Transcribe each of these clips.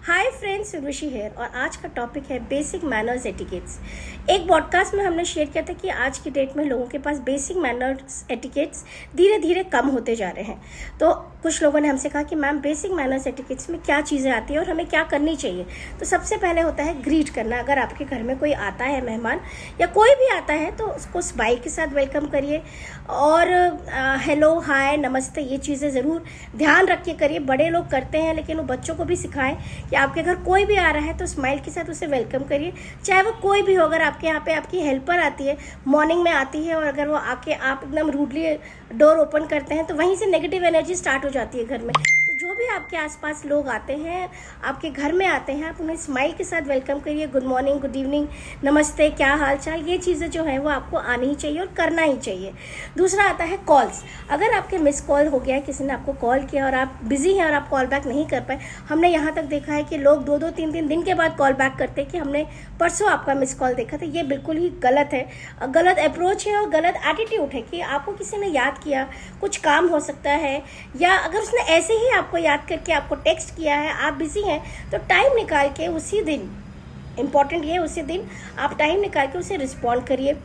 Hi friends, Urvashi hair और आज का टॉपिक है बेसिक मैनर्स एटिकेट्स। एक पॉडकास्ट में हमने शेयर किया था कि आज की डेट में लोगों के पास बेसिक मैनर्स एटिकेट्स धीरे धीरे कम होते जा रहे हैं। तो कुछ लोगों ने हमसे कहा कि मैम बेसिक मैनर्स एटिकेट्स में क्या चीज़ें आती हैं और हमें क्या करनी चाहिए। तो सबसे पहले होता है ग्रीट करना। अगर आपके घर में कोई आता है, मेहमान या कोई भी आता है, तो उसको स्माइल के साथ वेलकम करिए और हेलो, हाय, नमस्ते, ये चीज़ें ज़रूर ध्यान रख के करिए। बड़े लोग करते हैं लेकिन वो बच्चों को भी सिखाएं कि आपके घर कोई भी आ रहा है तो स्माइल के साथ उसे वेलकम करिए, चाहे वो कोई भी हो। अगर आपके यहाँ पे आपकी हेल्पर आती है, मॉर्निंग में आती है, और अगर वो आके आप एकदम रूडली डोर ओपन करते हैं तो वहीं से नेगेटिव एनर्जी स्टार्ट हो जाती है घर में। तो जो भी आपके आसपास लोग आते हैं, आपके घर में आते हैं, आप उन्हें स्माइल के साथ वेलकम करिए। गुड मॉर्निंग, गुड इवनिंग, नमस्ते, क्या हाल चाल, ये चीज़ें जो हैं वो आपको आनी ही चाहिए और करना ही चाहिए। दूसरा आता है कॉल्स। अगर आपके मिस कॉल हो गया, किसी ने आपको कॉल किया और आप बिजी हैं और आप कॉल बैक नहीं कर पाए, हमने यहाँ तक देखा है कि लोग 2-2, 3-3 दिन के बाद कॉल बैक करते हैं कि हमने परसों आपका मिस कॉल देखा था। ये बिल्कुल ही गलत है, गलत अप्रोच है और गलत एटीट्यूड है कि आपको किसी ने याद किया, कुछ काम हो सकता है, या अगर उसने ऐसे ही आपको याद करके आपको टेक्स्ट किया है, आप बिजी हैं, तो टाइम निकाल के उसी दिन, इम्पॉर्टेंट ये, उसी दिन आप टाइम निकाल के उसे रिस्पॉन्ड करिए।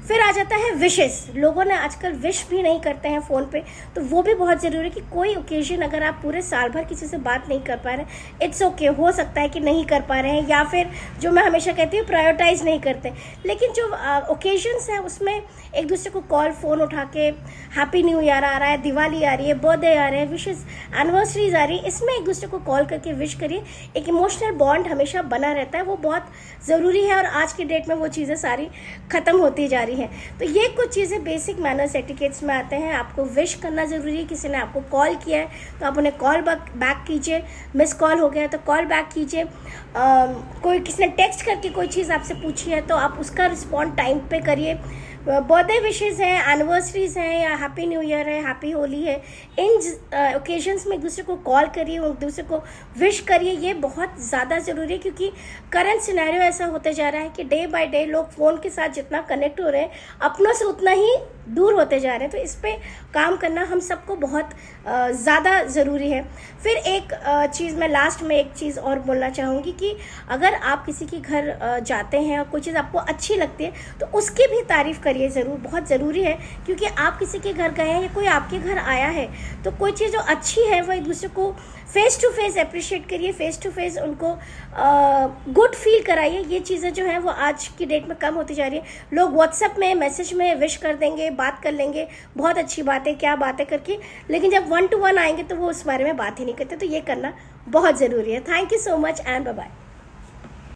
फिर आ जाता है विशेस। लोगों ने आजकल विश भी नहीं करते हैं फ़ोन पे, तो वो भी बहुत ज़रूरी है कि कोई ओकेजन अगर आप पूरे साल भर किसी से बात नहीं कर पा रहे हैं, इट्स ओके, हो सकता है कि नहीं कर पा रहे हैं, या फिर जो मैं हमेशा कहती हूँ प्रायोरिटाइज नहीं करते, लेकिन जो ओकेजन्स हैं उसमें एक दूसरे को कॉल, फ़ोन उठा के हैप्पी न्यू ईयर आ रहा है, दिवाली आ रही है, बर्थडे आ रहे हैं, विशेस, एनिवर्सरीज आ रही है, इसमें एक दूसरे को कॉल करके विश करिए। एक इमोशनल बॉन्ड हमेशा बना रहता है, वो बहुत ज़रूरी है और आज की डेट में वो चीज़ें सारी ख़त्म होती जा रही हैं। तो ये कुछ चीज़ें बेसिक मैनर्स एटिकेट्स में आते हैं। आपको विश करना ज़रूरी है। किसी ने आपको कॉल किया है तो आप उन्हें कॉल बैक कीजिए। मिस कॉल हो गया है तो कॉल बैक कीजिए। कोई किसी ने टेक्स्ट करके कोई चीज़ आपसे पूछी है तो आप उसका रिस्पॉन्ड टाइम पे करिए। बर्थडे विशेज़ हैं, एनिवर्सरीज हैं, या हैप्पी न्यू ईयर है, हैप्पी होली है, इन ओकेजन्स में एक दूसरे को कॉल करिए, एक दूसरे को विश करिए। ये बहुत ज़्यादा ज़रूरी है क्योंकि करंट सिनेरियो ऐसा होते जा रहा है कि डे बाय डे लोग फ़ोन के साथ जितना कनेक्ट हो रहे हैं, अपनों से उतना ही दूर होते जा रहे हैं। तो इस पे काम करना हम सबको बहुत ज़्यादा ज़रूरी है। फिर एक चीज़ मैं लास्ट में एक चीज़ और बोलना चाहूँगी कि अगर आप किसी के घर जाते हैं और कोई चीज़ आपको अच्छी लगती है तो उसकी भी तारीफ़ करिए ज़रूर, बहुत ज़रूरी है। क्योंकि आप किसी के घर गए हैं या कोई आपके घर आया है तो कोई चीज़ जो अच्छी है वो एक दूसरे को फेस टू फेस अप्रिशिएट करिए, फेस टू फेस उनको गुड फील कराइए। ये चीज़ें जो हैं वो आज की डेट में कम होती जा रही है। लोग व्हाट्सएप में, मैसेज में विश कर देंगे, बात कर लेंगे, बहुत अच्छी बात है, क्या बातें करके, लेकिन जब 1 to 1 आएंगे तो वो उस बारे में बात ही नहीं करते। तो ये करना बहुत ज़रूरी है। Thank you so much and bye bye.